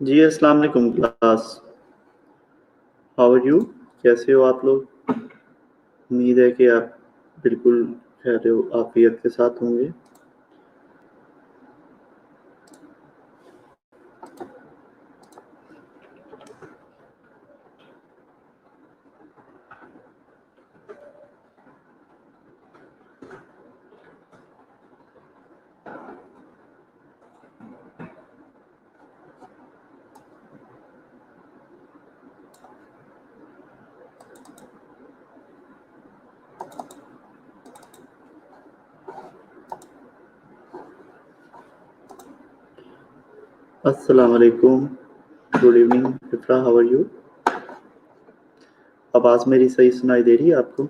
जी, अस्सलाम वालेकुम class. How are you? कैसे हो आप लोग? उम्मीद है कि आप बिल्कुल खैर आफ़ियत के साथ होंगे। अस्सलाम वालेकुम, good evening Ifra, how are you? आवाज़ मेरी सही सुनाई दे रही है आपको?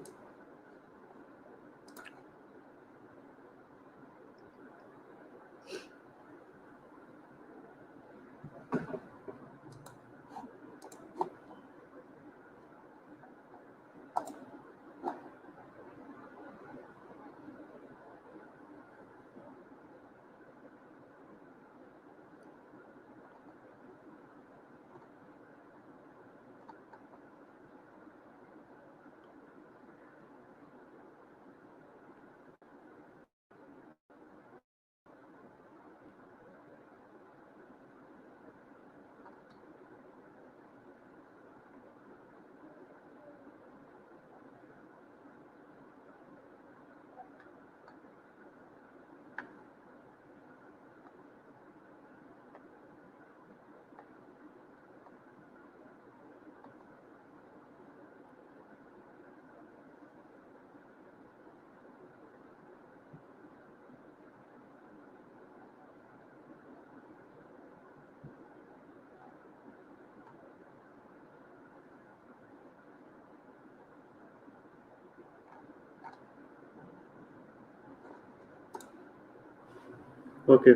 ओके,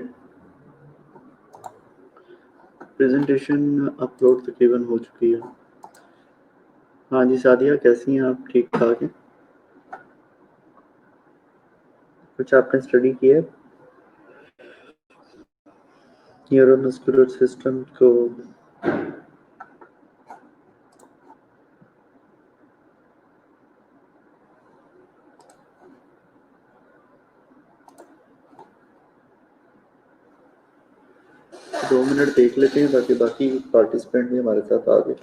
प्रेज़ेंटेशन अपलोड तकरीबन हो चुकी है। हाँ जी, सादिया कैसी हैं आप? ठीक-ठाक हैं? कुछ आपने स्टडी की है? न्यूरोमस्कुलर सिस्टम को 2 मिनट देख लेते हैं ताकि बाकी पार्टिसिपेंट भी हमारे साथ आ जाएँ।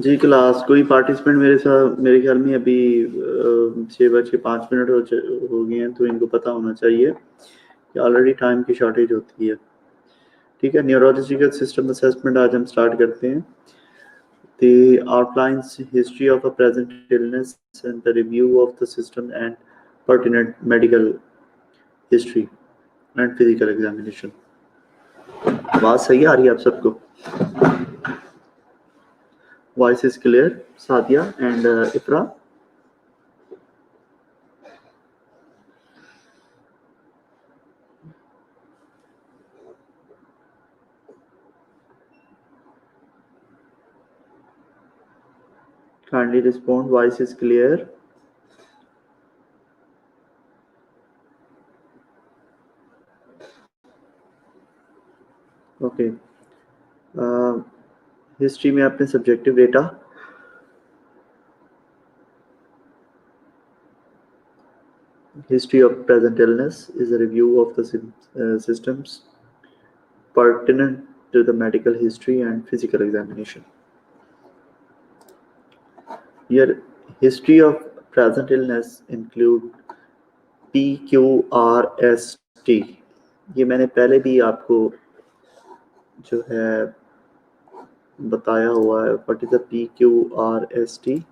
जी क्लास कोई पार्टिसिपेंट मेरे ख्याल में अभी 6:05 हो गए हैं, तो इनको पता होना चाहिए कि ऑलरेडी टाइम की शॉर्टेज होती है। ठीक है, न्यूरोलॉजिकल सिस्टम असेसमेंट आज हम स्टार्ट करते हैं। The outlines history of a present illness and the review of the system and pertinent medical history and physical examination. आवाज सही आ रही है आप सबको? Voice is clear, Sadia and Ifra. Kindly respond. Voice is clear. Okay. History में आपने subjective data. History of present illness is a review of the systems pertinent to the medical history and physical examination. Your history of present illness include PQRST. ये मैंने पहले भी आपको जो है बताया हुआ है। What is the PQRST?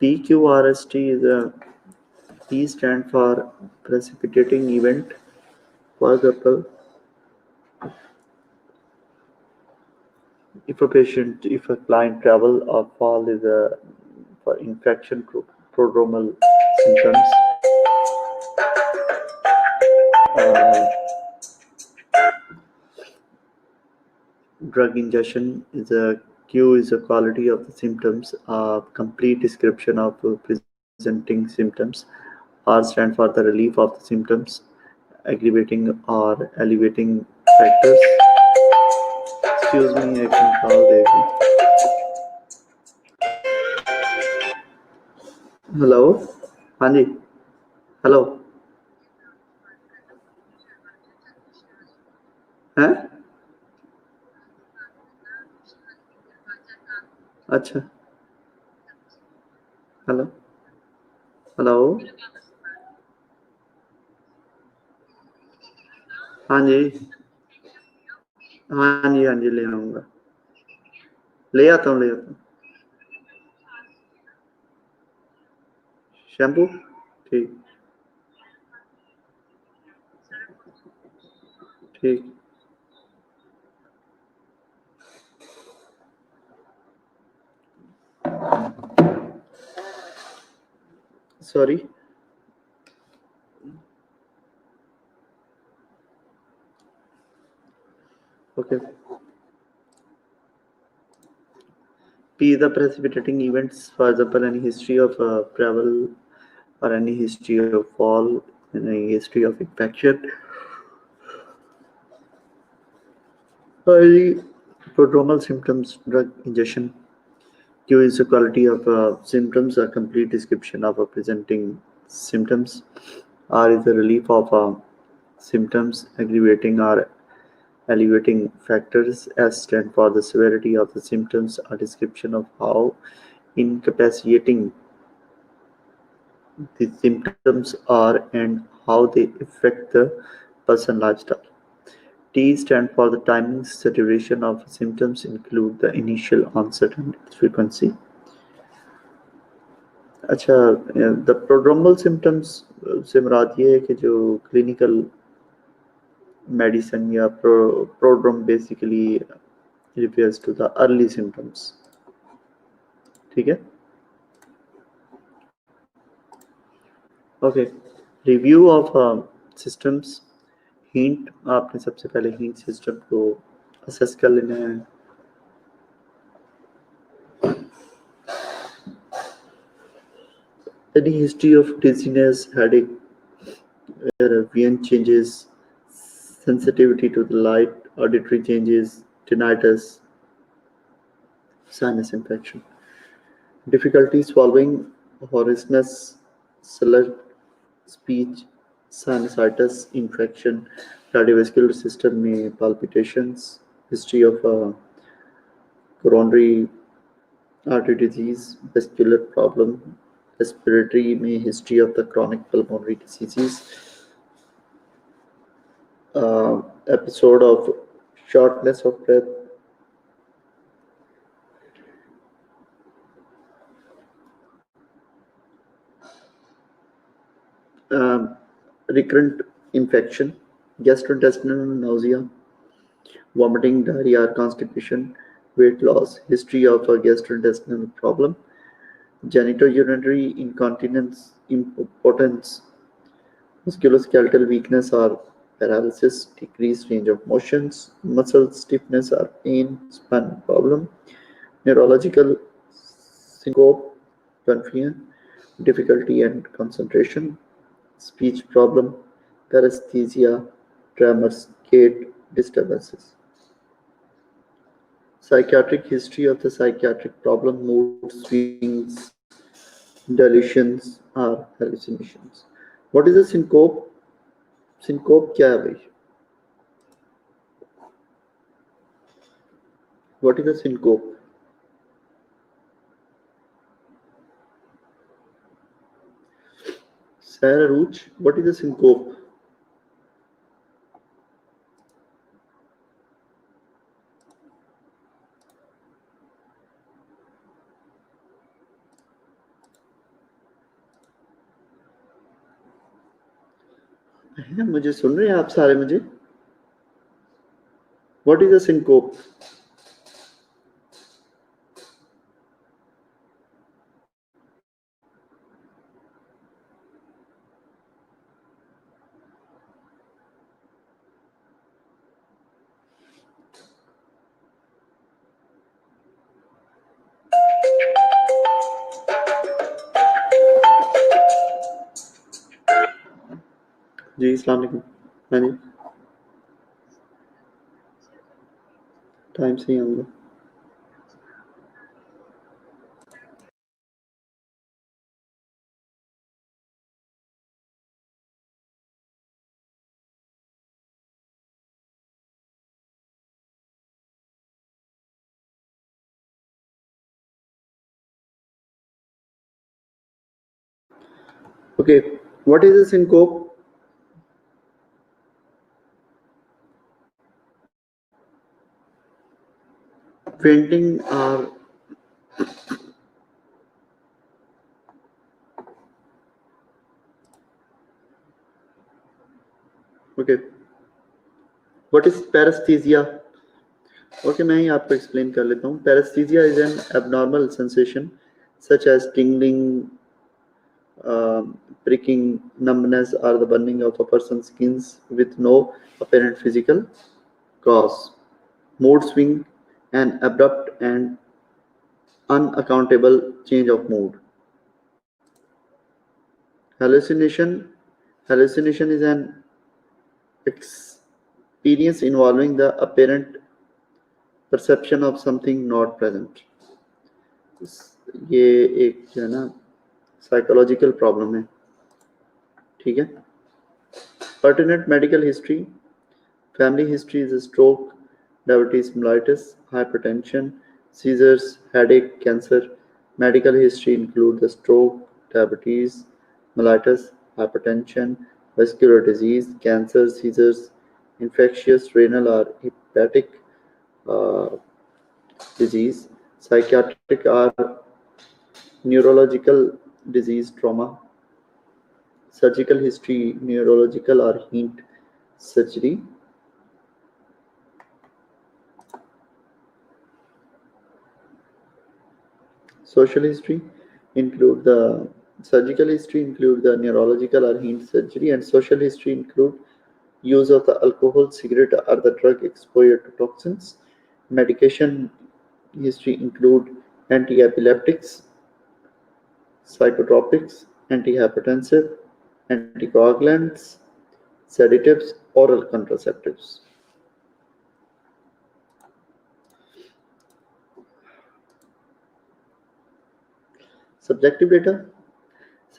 PQRST is a P stand for precipitating event. For example, if a client travel or fall is for infection prodromal symptoms. Drug ingestion is a Q is the quality of the symptoms. Complete description of presenting symptoms. R stand for the relief of the symptoms. Aggravating or elevating factors. Excuse me, I can call there. Hello, हाँ जी, hello, हैं? अच्छा, hello, hello, हाँ जी, हाँ जी, हाँ जी, ले आऊँगा, ले आता हूँ, ले आता हूँ। शैम्पू, ठीक, ठीक। Sorry. Okay. P the precipitating events, for example, any history of travel or any history of fall, any history of infection. Any prodromal symptoms, drug ingestion. Q is the quality of symptoms, a complete description of presenting symptoms. R is the relief of symptoms, aggravating or elevating factors. S stand for the severity of the symptoms, a description of how incapacitating the symptoms are and how they affect the person lifestyle. T stand for the timings. The duration of symptoms include the initial onset and frequency. अच्छा, the prodromal symptoms से मुराद ये है कि जो clinical medicine या prodrome basically refers to the early symptoms. ठीक है, okay. Review of systems. Hint, आपने सबसे पहले हिंट सिस्टम को असेस कर लेना है। Any history of dizziness, headache, VN changes, sensitivity to the light, auditory changes, tinnitus, sinus infection, difficulty swallowing, hoarseness, slurred speech, sinusitis, infection, cardiovascular system में palpitations, history of coronary artery disease, vascular problem, respiratory में history of the chronic pulmonary diseases, episode of shortness of breath, recurrent infection, gastrointestinal nausea, vomiting, diarrhea, constipation, weight loss, history of a gastrointestinal problem, genitourinary incontinence, impotence, musculoskeletal weakness or paralysis, decreased range of motions, muscle stiffness or pain, spinal problem, neurological syncope, confusion, difficulty and concentration, speech problem, paresthesia, tremors, gait disturbances. Psychiatric history of the psychiatric problem, mood swings, delusions or hallucinations. What is a syncope? Syncope क्या है भाई? What is a syncope? Sarah Roach, what is a syncope? मुझे सुन रहे हैं आप सारे मुझे? What is a syncope? जी अस्सलाम वालेकुम। हाँ जी टाइम से ही आऊँगा। Okay, what is a syncope? Fainting or okay. What is paresthesia? Okay, मैं ही आपको explain कर लेता हूँ. Paresthesia is an abnormal sensation such as tingling, pricking, numbness, or the burning of a person's skins with no apparent physical cause. Mood swing, an abrupt and unaccountable change of mood. Hallucination is an experience involving the apparent perception of something not present. ये एक जो है ना psychological problem है, ठीक है. Pertinent medical history, family history is a stroke, diabetes mellitus, hypertension, seizures, headache, cancer. Medical history include the stroke, diabetes mellitus, hypertension, vascular disease, cancer, seizures, infectious renal or hepatic disease, psychiatric or neurological disease, trauma, surgical history, neurological or hint surgery. Social history include the surgical history include the neurological or hint surgery, and social history include use of the alcohol, cigarette, or the drug exposure to toxins. Medication history include anti-epileptics, psychotropics, antihypertensive, anticoagulants, sedatives, oral contraceptives. Subjective data.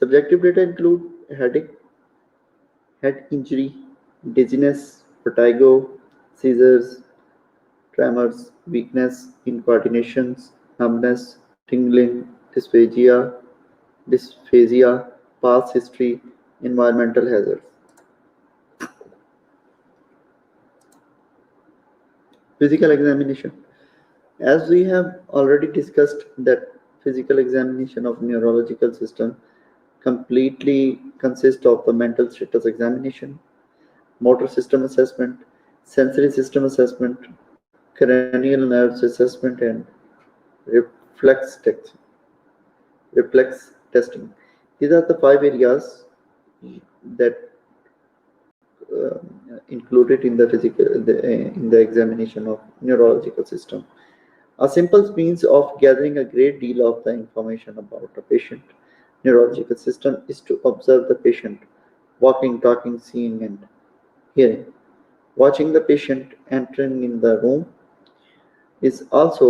Subjective data include headache, head injury, dizziness, vertigo, seizures, tremors, weakness, incoordinations, numbness, tingling, dysphagia, past history, environmental hazards. Physical examination. As we have already discussed that physical examination of neurological system completely consists of the mental status examination, motor system assessment, sensory system assessment, cranial nerves assessment, and reflex test, reflex testing. These are the 5 areas that included in the in the examination of neurological system. A simple means of gathering a great deal of the information about a patient neurological system is to observe the patient walking, talking, seeing, and hearing. Watching the patient entering in the room is also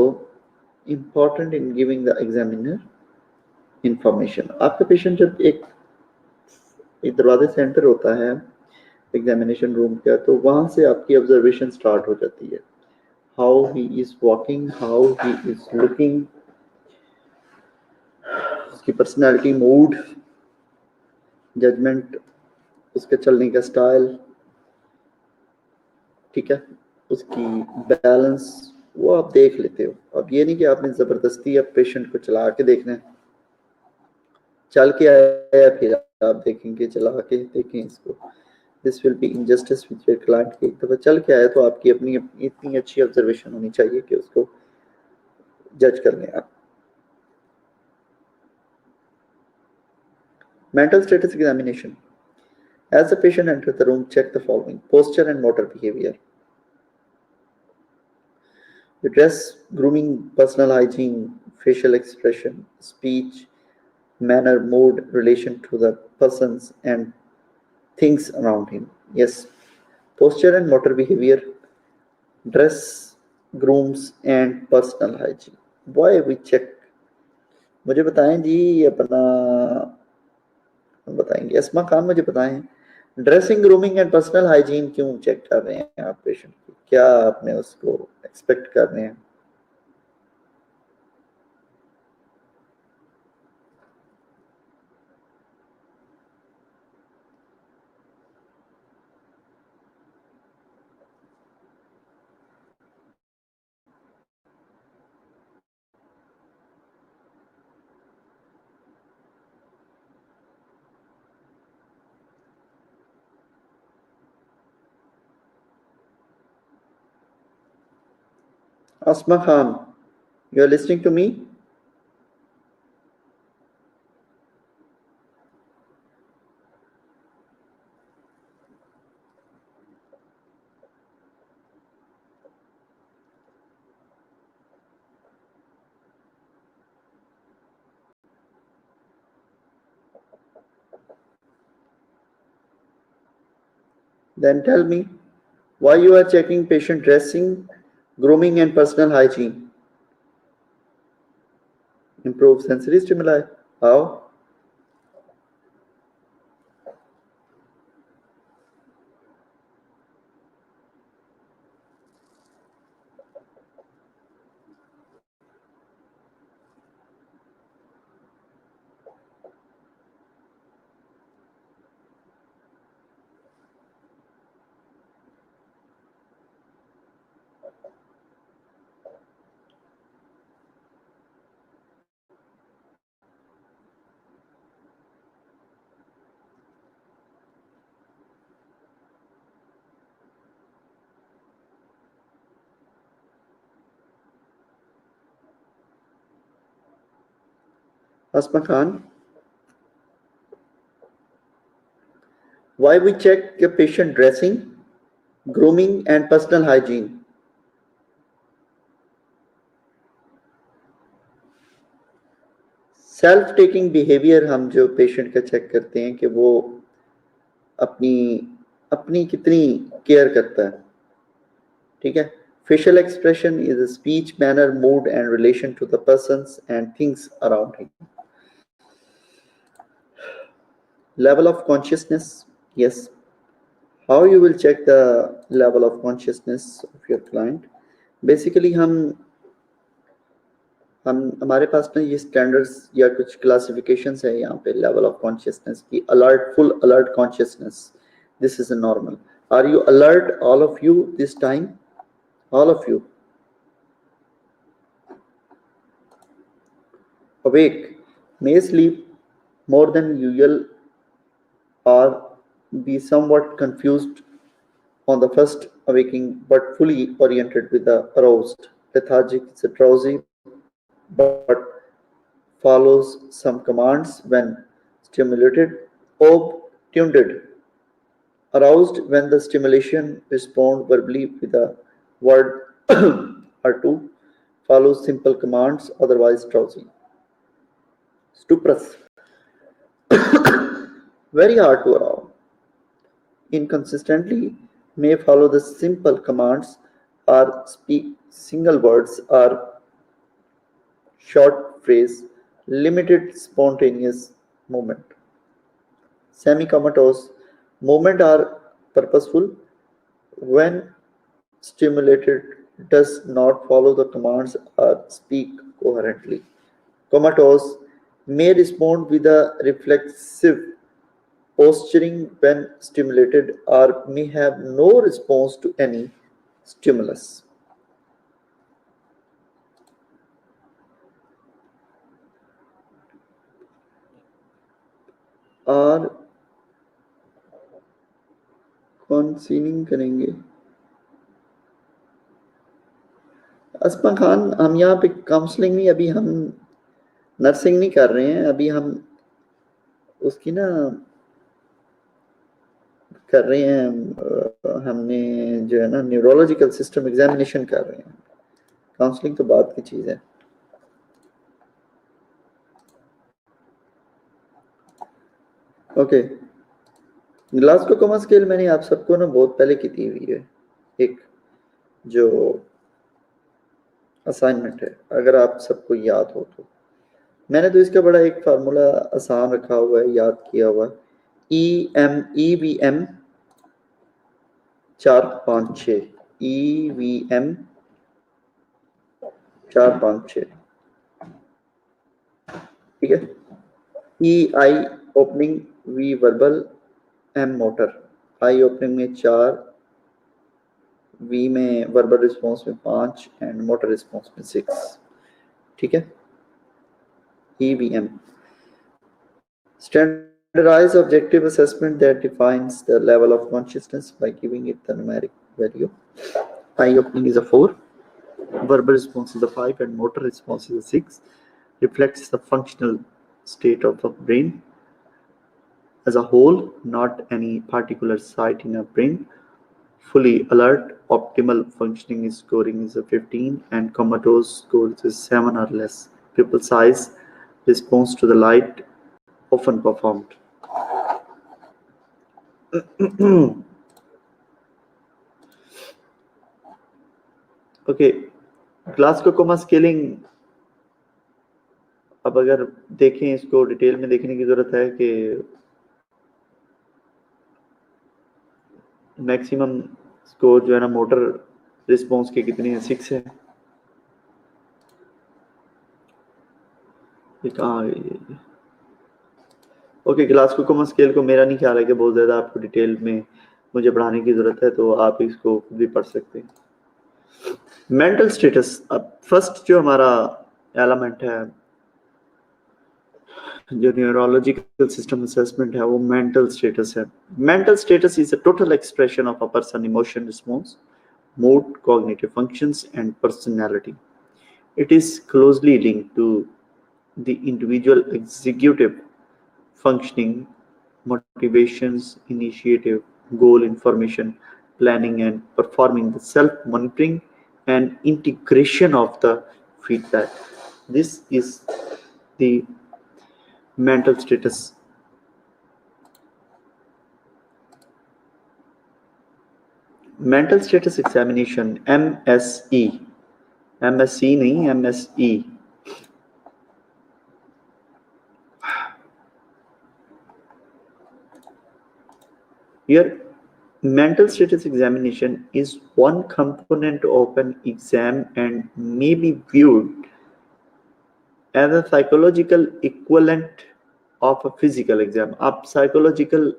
important in giving the examiner information. आपका patient जब एक दरवाजे से enter होता है examination room का, तो वहां से आपकी ऑब्जर्वेशन स्टार्ट हो जाती है. How he is walking, how he is looking, उसकी पर्सनैलिटी, मूड, जजमेंट, उसके चलने का स्टाइल, ठीक है, उसकी बैलेंस, वो आप देख लेते हो. अब ये नहीं कि आपने जबरदस्ती अब पेशेंट को चला के देखना है. चल के आया फिर आप देखेंगे, चला के देखें इसको. This will be injustice with your client. एक दफा चल के आया तो आपकी अपनी इतनी अच्छी ऑब्जर्वेशन होनी चाहिए कि उसको जज कर लें आप. Mental status examination. As the patient enters the room, check the following: posture and motor behavior, the dress, grooming, personal hygiene, facial expression, speech, manner, mood, relation to the persons and things around him. Yes, posture and motor behavior, dress, grooms and personal hygiene. Why we check? मुझे बताएं जी, अपना बताएंगे. अस्मा खान मुझे बताएं, dressing, grooming and personal hygiene क्यों check कर रहे हैं आप पेशेंट की? क्या आपने उसको एक्सपेक्ट कर रहे हैं? Asma Khan, you are listening to me? Then tell me why you are checking patient dressing, grooming and personal hygiene. Improve sensory stimuli. How? Asma Khan, why we check a patient dressing, grooming and personal hygiene? Self taking behaviour हम जो patient का check करते हैं कि वो अपनी अपनी कितनी केयर करता है, ठीक है। Facial expression is a speech, manner, mood, and relation to the persons and things around him. Level of consciousness, yes. How you will check the level of consciousness of your client? Basically हमारे पास ना ये standards या कुछ classifications है यहाँ पे level of consciousness की। Alert, full alert consciousness, this is a normal. Are you alert all of you this time? All of you awake, may sleep more than usual or be somewhat confused on the first awaking but fully oriented with the aroused. Lethargic is drowsy but follows some commands when stimulated. Obtunded, aroused when the stimulation respond verbally with a word or two, follows simple commands, otherwise drowsy. Stuprous, very hard to arouse. Inconsistently, may follow the simple commands or speak single words or short phrase, limited spontaneous movement. Semi-comatose, movement are purposeful when stimulated, does not follow the commands or speak coherently. Comatose may respond with a reflexive posturing when stimulated or may have no response to any stimulus. और counselling करेंगे अस्मा खान। हम यहाँ पे counselling नहीं, अभी हम nursing नहीं कर रहे हैं, अभी हम उसकी ना कर रहे हैं, हमने जो है ना न्यूरोलॉजिकल सिस्टम एग्जामिनेशन कर रहे हैं। काउंसलिंग तो बात की चीज़ है। ओके, ग्लासगो कोमा स्केल मैंने आप सबको ना बहुत पहले की दी हुई है, एक जो असाइनमेंट है, अगर आप सबको याद हो तो। मैंने तो इसका बड़ा एक फार्मूला आसान रखा हुआ है, याद किया हुआ है। EVM 456, EVM 456, ठीक है। EI opening, V verbal, M motor. Eye opening में 4, V में वर्बल रिस्पॉन्स में 5 एंड मोटर रिस्पॉन्स में 6, ठीक है। EVM standardized objective assessment that defines the level of consciousness by giving it the numeric value. Eye opening is a 4, verbal response is a 5, and motor response is a 6. Reflects the functional state of the brain as a whole, not any particular site in a brain. Fully alert, optimal functioning is scoring is a 15, and comatose scores is 7 or less. Pupil size, response to the light, often performed. Okay, Glasgow coma scaling, अब अगर देखें इसको detail में देखने की जरूरत है कि मैक्सिमम स्कोर जो है ना मोटर रिस्पॉन्स के कितने हैं, 6 है। कहाँ गई? ओके, ग्लासगो कोमा स्केल को मेरा नहीं ख्याल है कि बहुत ज़्यादा आपको डिटेल में मुझे पढ़ाने की ज़रूरत है, तो आप इसको भी पढ़ सकते हैं। मेंटल स्टेटस, अब फर्स्ट जो हमारा एलिमेंट है जो न्यूरोलॉजिकल सिस्टम असेसमेंट है वो मेंटल स्टेटस है। Mental status is a total expression of a person emotion response, mood, cognitive functions, and personality. It is closely linked to the individual executive functioning, motivations, initiative, goal information, planning, and performing the self-monitoring and integration of the feedback. This is the mental status. Mental status examination MSE, MSc नहीं MSE, here mental status examination is one component of an exam and may be viewed as a psychological equivalent of a physical exam. आप psychological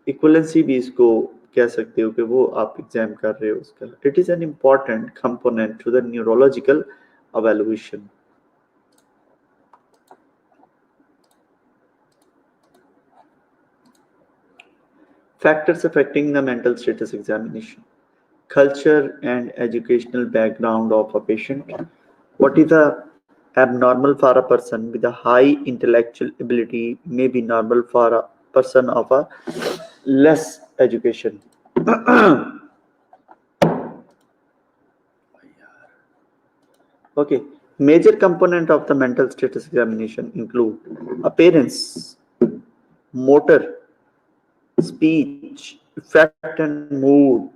equivalency भी इसको कह सकते हो कि वो आप एग्जाम कर रहे हो उसका. It is an important component to the neurological evaluation. Factors affecting the mental status examination: culture and educational background of a patient. What is abnormal for a person with a high intellectual ability may be normal for a person of a less education. Okay, major component of the mental status examination include appearance, motor, speech, effect and mood,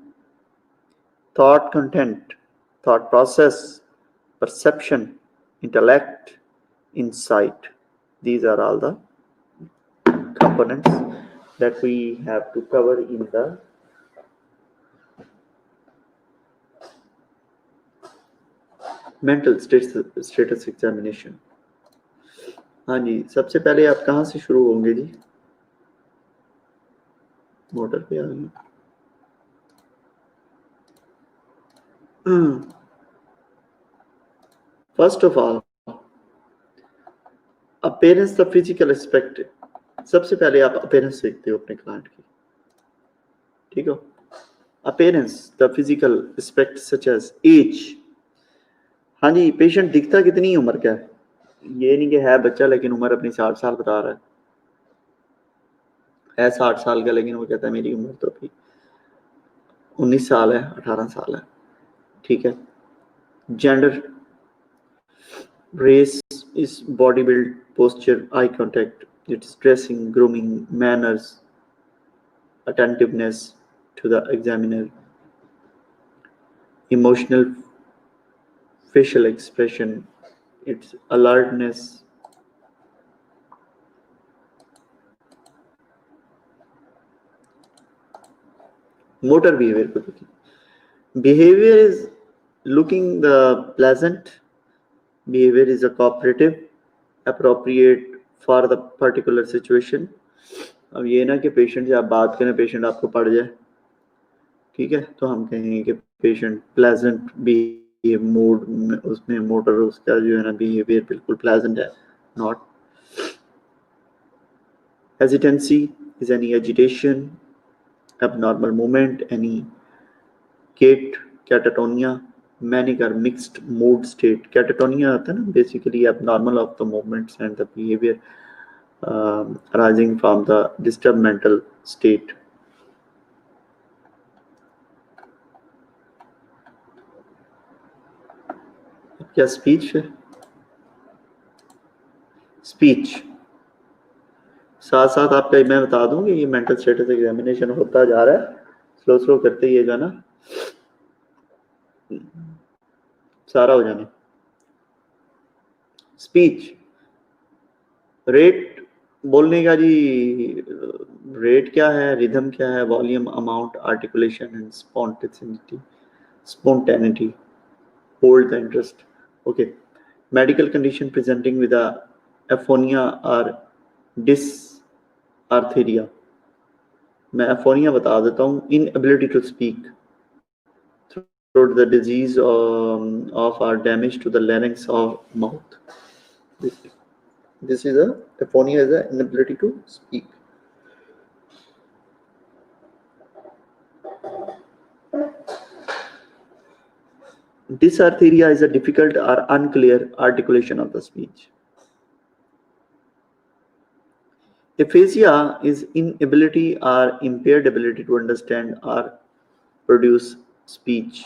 thought content, thought process, perception, intellect, insight. These are all the components that we have to cover in the mental status examination. हाँ जी, सबसे पहले आप कहाँ से शुरू होंगे जी? Motor पे आ गए. First of all, appearance the physical aspect. सबसे पहले आप appearance देखते हो अपने client की, ठीक हो? Appearance the physical aspect such as age. हाँ जी, पेशेंट दिखता कितनी उम्र का है? ये नहीं कि है बच्चा लेकिन उम्र अपनी 60 साल बता रहा है 60 साल का लेकिन वो कहता है मेरी उम्र तो अभी 19 साल है, 18 साल है, ठीक है. Gender, race is body build, posture, eye contact, its dressing, grooming, manners, attentiveness to the examiner, emotional facial expression, its alertness, motor behavior. Behavior is looking the pleasant, behavior is a cooperative, appropriate for the particular situation. अब ये ना कि patient से आप बात करें patient आपको पड़ जाए, ठीक है, तो हम कहेंगे कि पेशेंट प्लेजेंट भी मूड में उसमें मोटर उसका जो है ना बिहेवियर बिल्कुल प्लेजेंट है. Not. Hesitancy is any agitation, abnormal movement, any catatonia, manic or mixed mood state. Catatonia आता है ना basically abnormal of the movements and the behavior arising from the disturbed mental state. क्या speech है? Speech साथ साथ आपका मैं बता दूं कि ये मेंटल स्टेटस एग्जामिनेशन होता जा रहा है, स्लो स्लो करते ही ना सारा हो जाना. स्पीच रेट बोलने का जी, रेट क्या है, रिदम क्या है, volume, amount, articulation and spontaneity, hold the interest. Okay. Medical condition presenting with aphonia और डिसआर्थेरिया. मैं एफोनिया बता देता हूँ, inability to speak through the disease of or damage to the larynx or mouth. This is a aphonia is an inability to speak. Dysarthria is a difficult or unclear articulation of the speech. Aphasia is inability or impaired ability to understand or produce speech.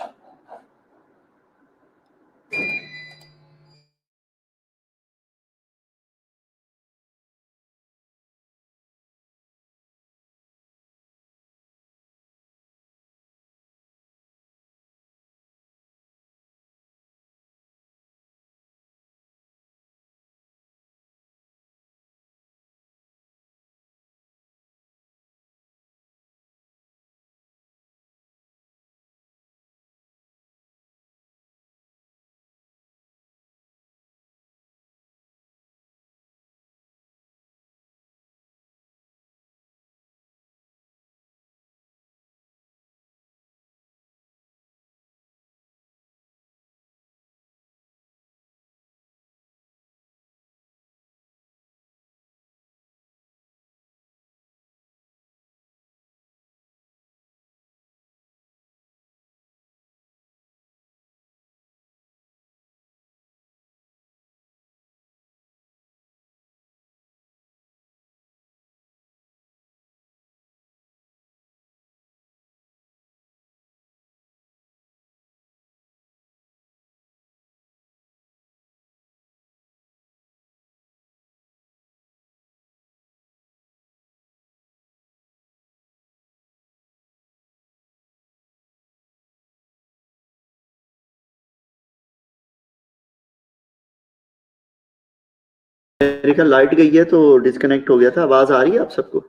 मेरे ख्याल light गई है तो disconnect हो गया था। आवाज आ रही है आप सबको?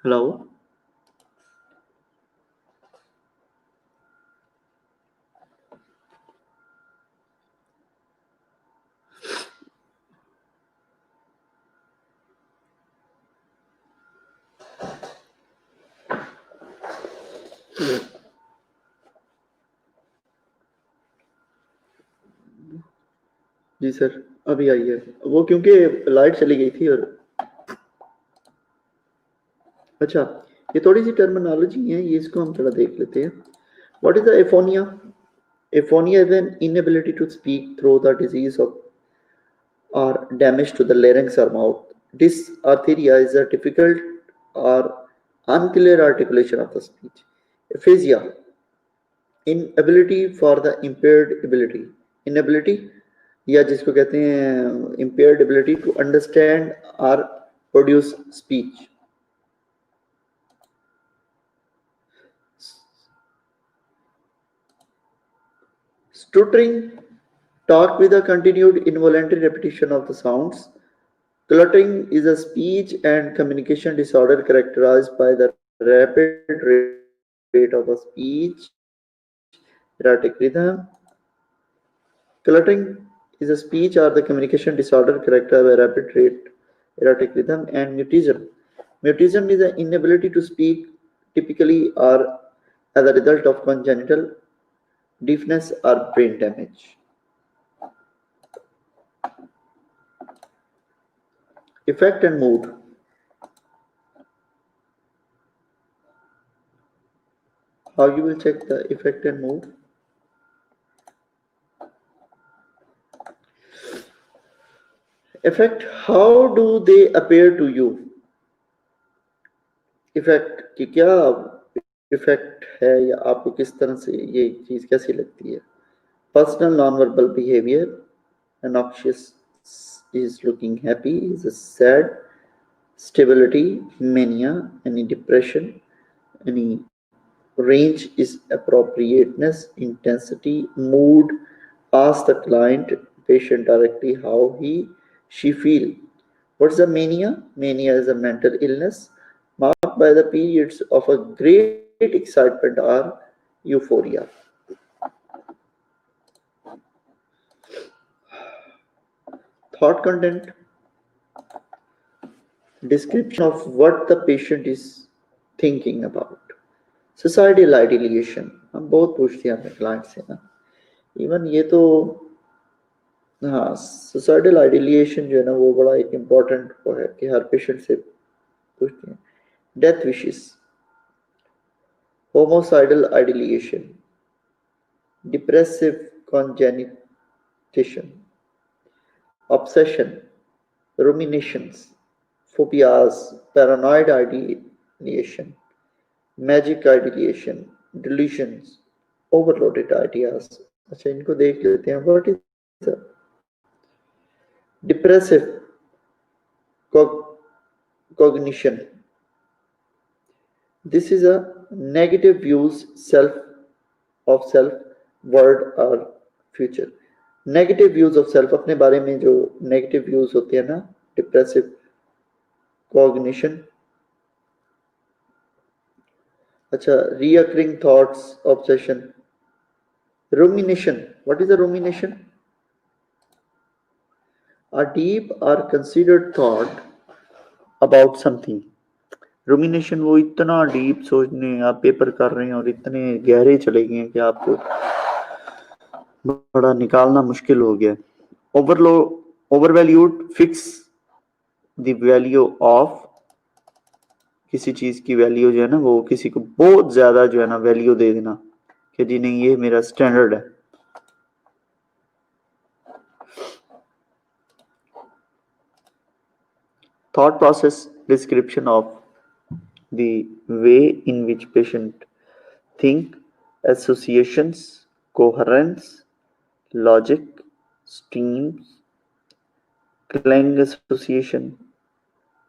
हेलो? जी सर, अभी आई है वो, क्योंकि लाइट चली गई थी। और अच्छा, ये थोड़ी सी टर्मिनोलॉजी है, ये इसको हम थोड़ा देख लेते हैं। What is the aphonia? Aphonia is an inability to speak through the disease of or damage to the larynx or mouth. Dysarthria is a difficult or unclear articulation of the speech. Aphasia, inability for the impaired ability. Inability या जिसको कहते हैं impaired ability to understand or produce speech. Stuttering, talk with a continued involuntary repetition of the sounds. Cluttering is a speech and communication disorder characterized by the rapid rate of a speech, erratic rhythm. Cluttering is a speech or the communication disorder characterized by rapid rate, erratic rhythm, and mutism. Mutism is an inability to speak typically or as a result of congenital deafness or brain damage. Effect and mood. How you will check the effect and mood? Effect, how do they appear to you? Effect कि क्या effect है, या आपको किस तरह से ये चीज कैसी लगती है? Personal non verbal behaviour, noxious is looking happy, is sad, stability, mania, any depression, any range is appropriateness, intensity, mood. Ask the client patient directly how she feel. What's the mania? Mania is a mental illness marked by the periods of a great excitement or euphoria. Thought content, description of what the patient is thinking about. Societal ideation, हम बहुत पूछते हैं अपने client से ना, even ये तो हाँ, सुसाइडल आइडियलिएशन जो है ना वो बड़ा एक इम्पोर्टेंट वो है कि हर पेशेंट से पूछते हैं. Death wishes, homicidal ideation, depressive congenitation, obsession, ruminations, phobias, paranoid ideation, magic ideation, delusions, overloaded ideas. अच्छा, इनको देख लेते हैं. What is the depressive cognition? This is a negative views of self, word or future. Negative views of self, अपने बारे में जो negative views होते हैं ना, डिप्रेसिव कॉग्निशन. अच्छा, recurring thoughts, obsession, rumination. What is a rumination? A deep or considered thought about something. रुमिनेशन वो इतना डीप सोचने, आप पेपर कर रहे हैं और इतने गहरे चले गए हैं कि आपको बड़ा निकालना मुश्किल हो गया. Overvalued, fix the value of, किसी चीज की वैल्यू जो है ना वो किसी को बहुत ज्यादा जो है ना वैल्यू दे देना कि जी नहीं ये मेरा स्टैंडर्ड है. Thought process, description of the way in which patient think, associations, coherence, logic, streams, clang association,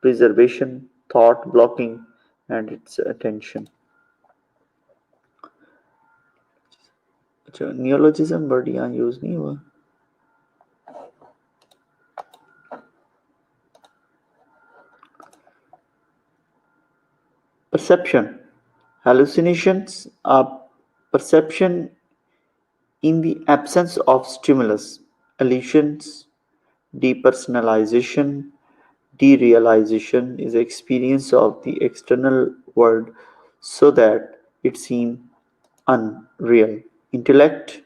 preservation, thought blocking, and its attention. अच्छा नियोलॉजिज्म वर्ड यहाँ यूज नहीं हुआ. Perception. Hallucinations are perception in the absence of stimulus. Illusions, depersonalization, derealization is experience of the external world so that it seems unreal. Intellect,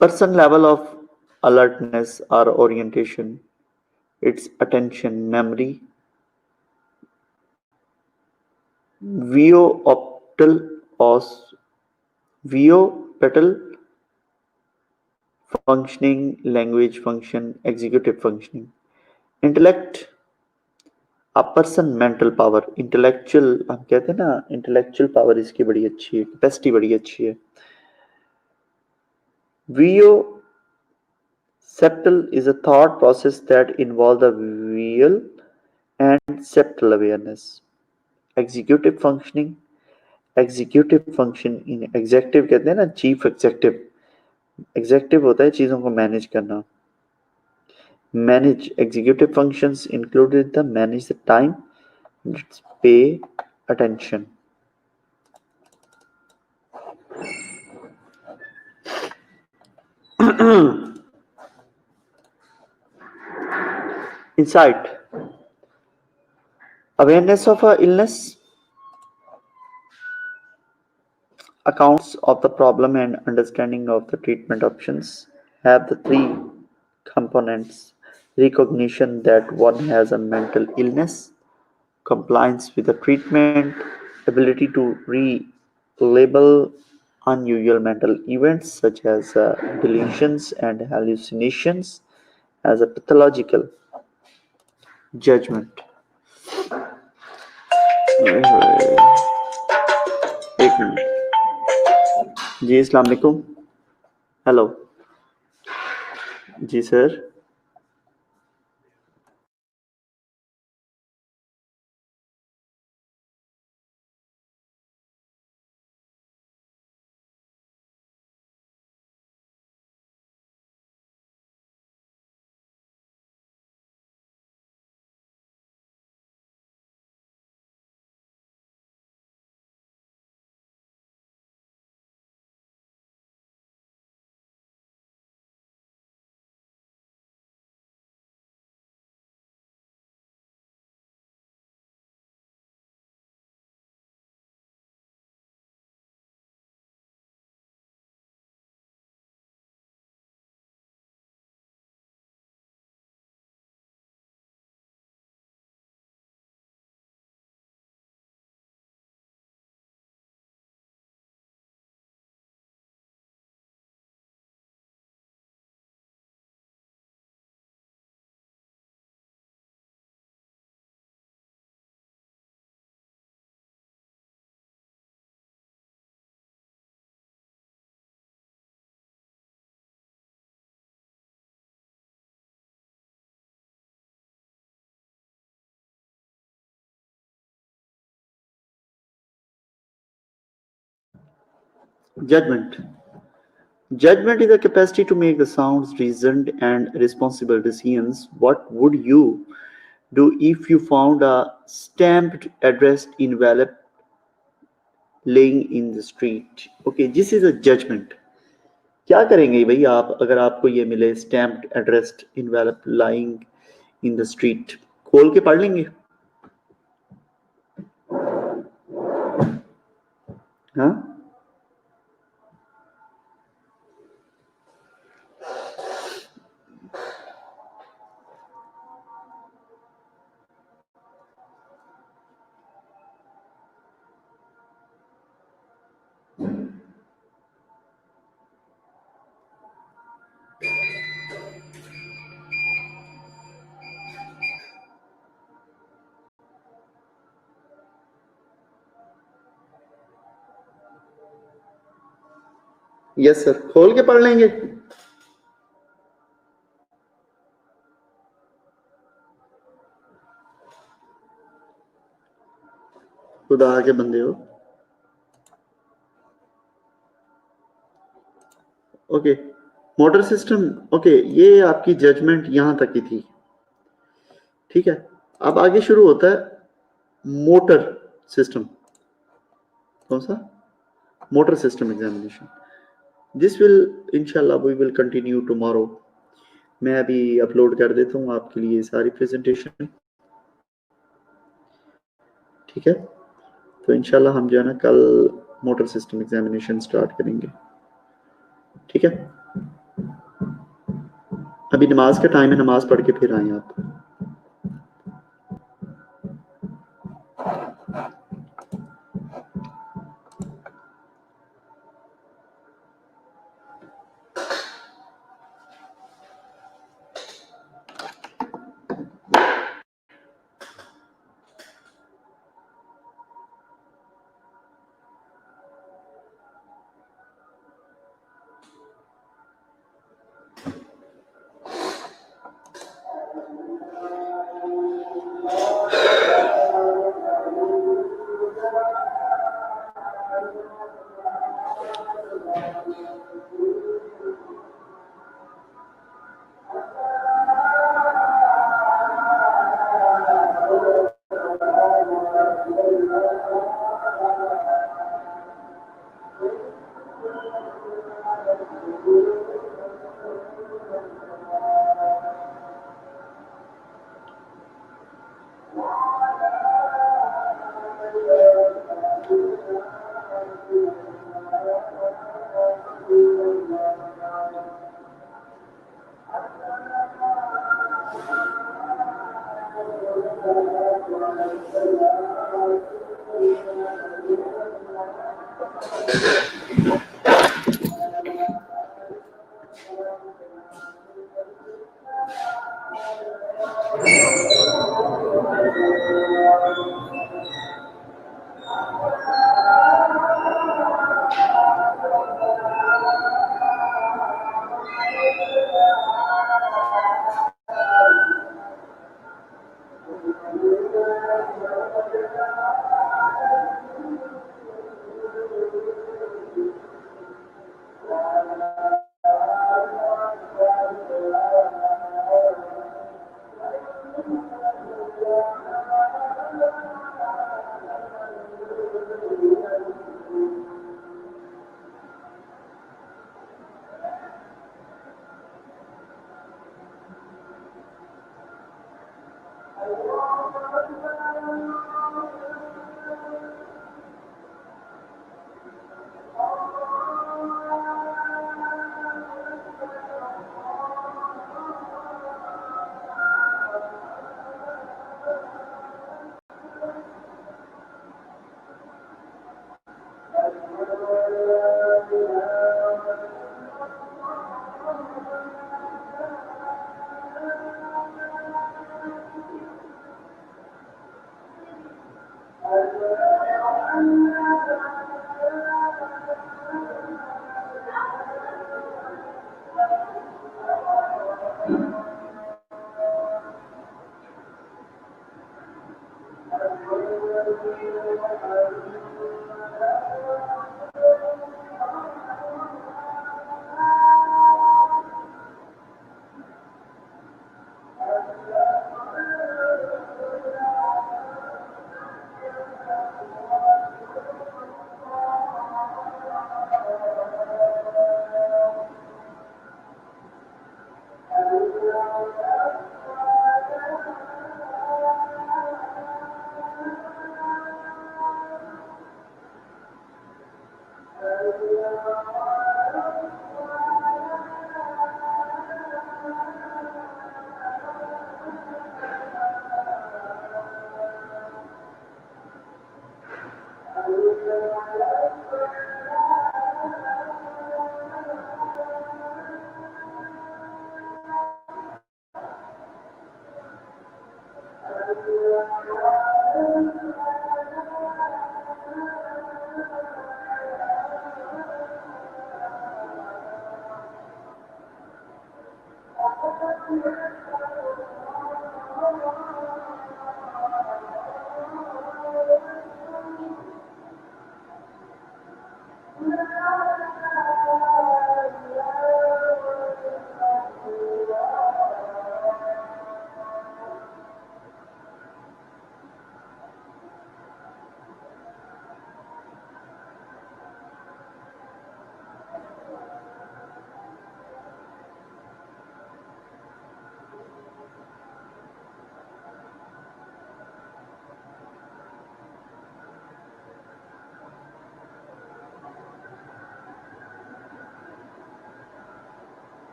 person level of alertness or orientation, its attention, memory, veo-optal os veo-petal functioning, language function, executive functioning. Intellect, a person mental power, intellectual हम कहते हैं ना intellectual power इसकी बड़ी अच्छी है, capacity बड़ी अच्छी है. Veo-septal is a thought process that involves the visual and septal awareness. Executive functioning, executive function in executive कहते हैं ना chief executive. Executive होता है चीजों को मैनेज करना. Manage executive functions included the manage the time. Let's pay attention. Insight. Awareness of a illness, accounts of the problem and understanding of the treatment options have the three components: recognition that one has a mental illness, compliance with the treatment, ability to relabel unusual mental events such as delusions and hallucinations as a pathological. Judgment. एक minute जी. अस्सलाम वालेकुम. Hello जी sir. Judgment. Judgment is the capacity to make the sounds, reasoned and responsible decisions. What would you do if you found a stamped addressed envelope laying in the street? Okay, this is a judgment. क्या करेंगे भाई आप अगर आपको ये मिले stamped addressed envelope lying in the street? खोल के पढ़ लेंगे. हाँ. यस सर, खोल के पढ़ लेंगे. खुदा के बंदे हो। ओके, मोटर सिस्टम, ओके, ये आपकी जजमेंट यहां तक की थी, ठीक है। अब आगे शुरू होता है मोटर सिस्टम। कौन सा? Motor system examination. This will इंशाल्लाह वी विल कंटिन्यू टुमारो। मैं अभी अपलोड कर देता हूँ आपके लिए सारी प्रेजेंटेशन, ठीक है। तो इंशाल्लाह हम जो है ना कल मोटर सिस्टम एग्जामिनेशन स्टार्ट करेंगे, ठीक है। अभी नमाज का टाइम है, नमाज पढ़ के फिर आए आप।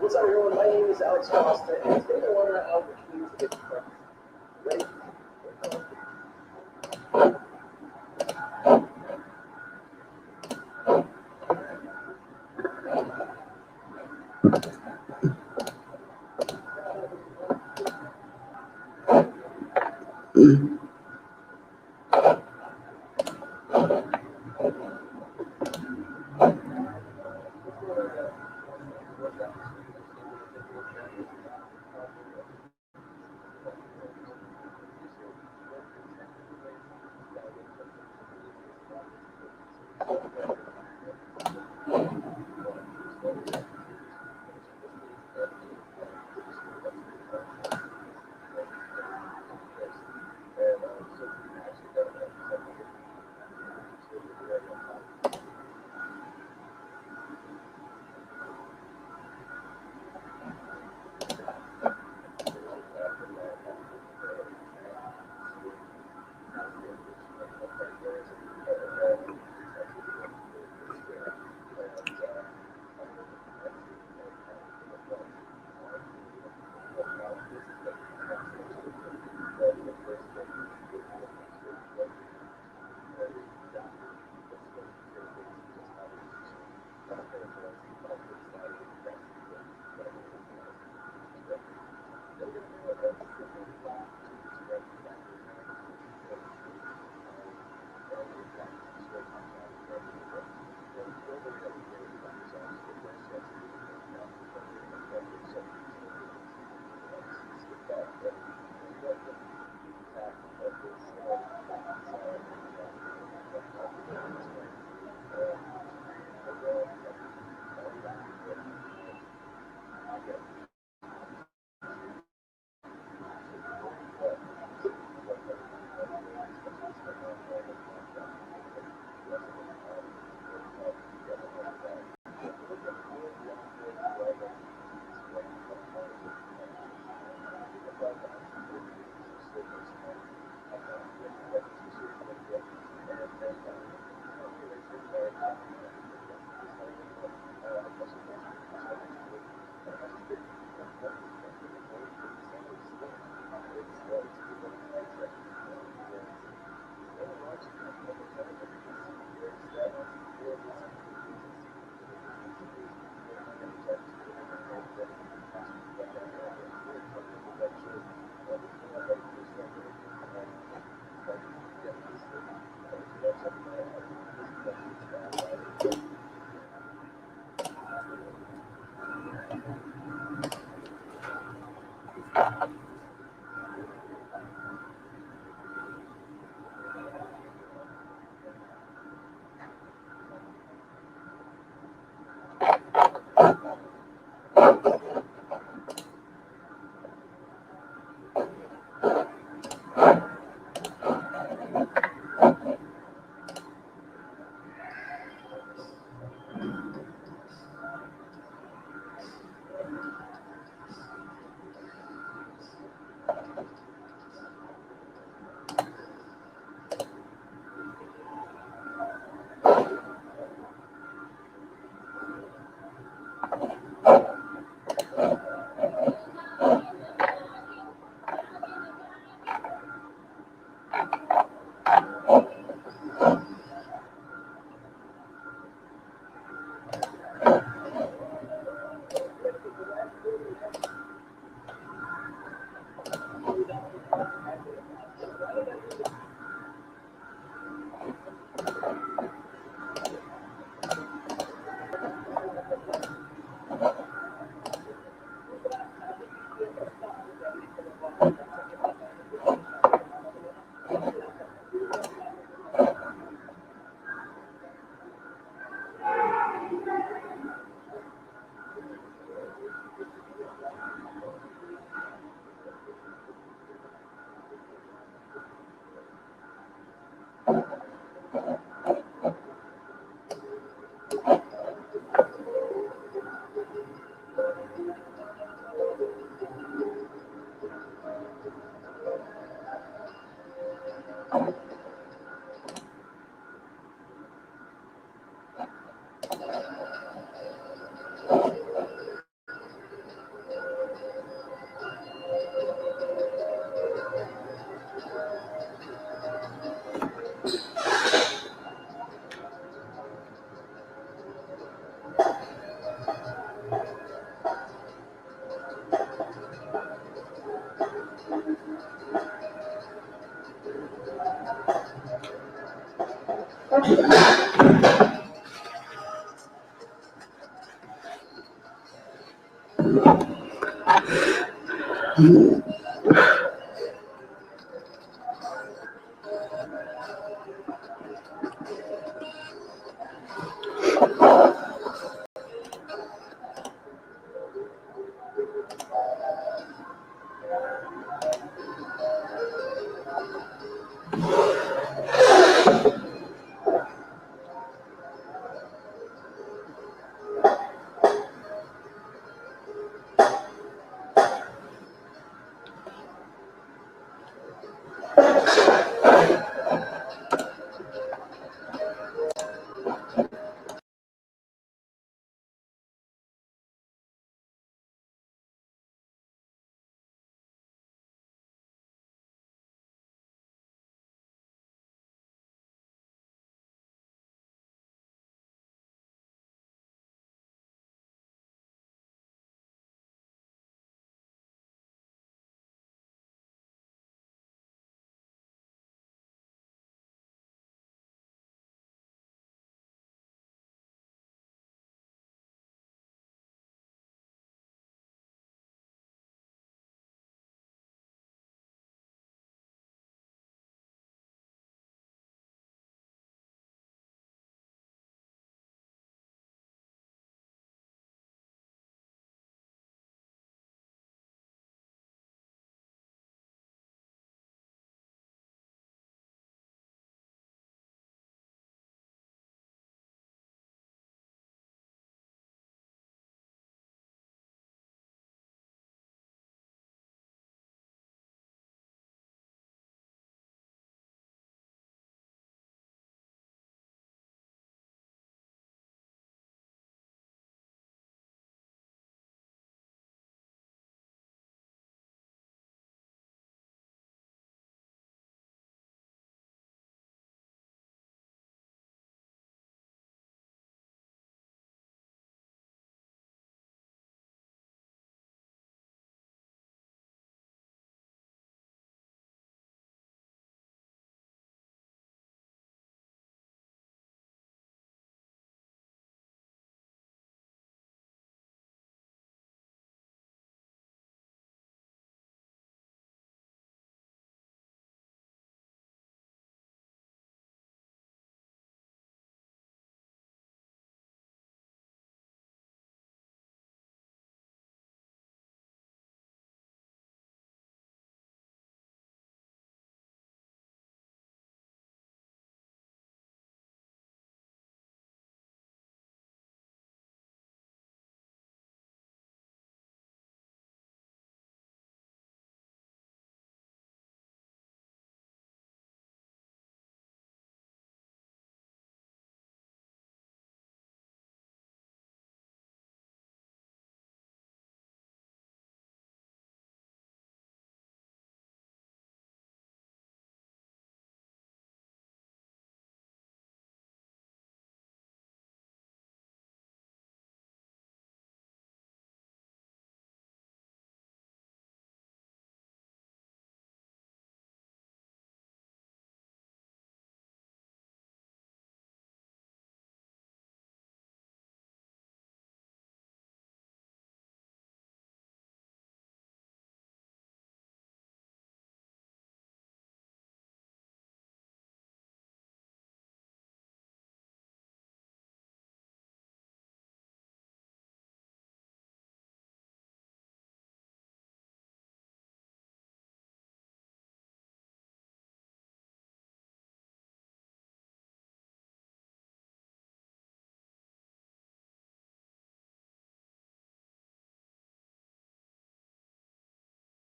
What's up, everyone? My name is Alex Costa, and today I want to help you to get ready.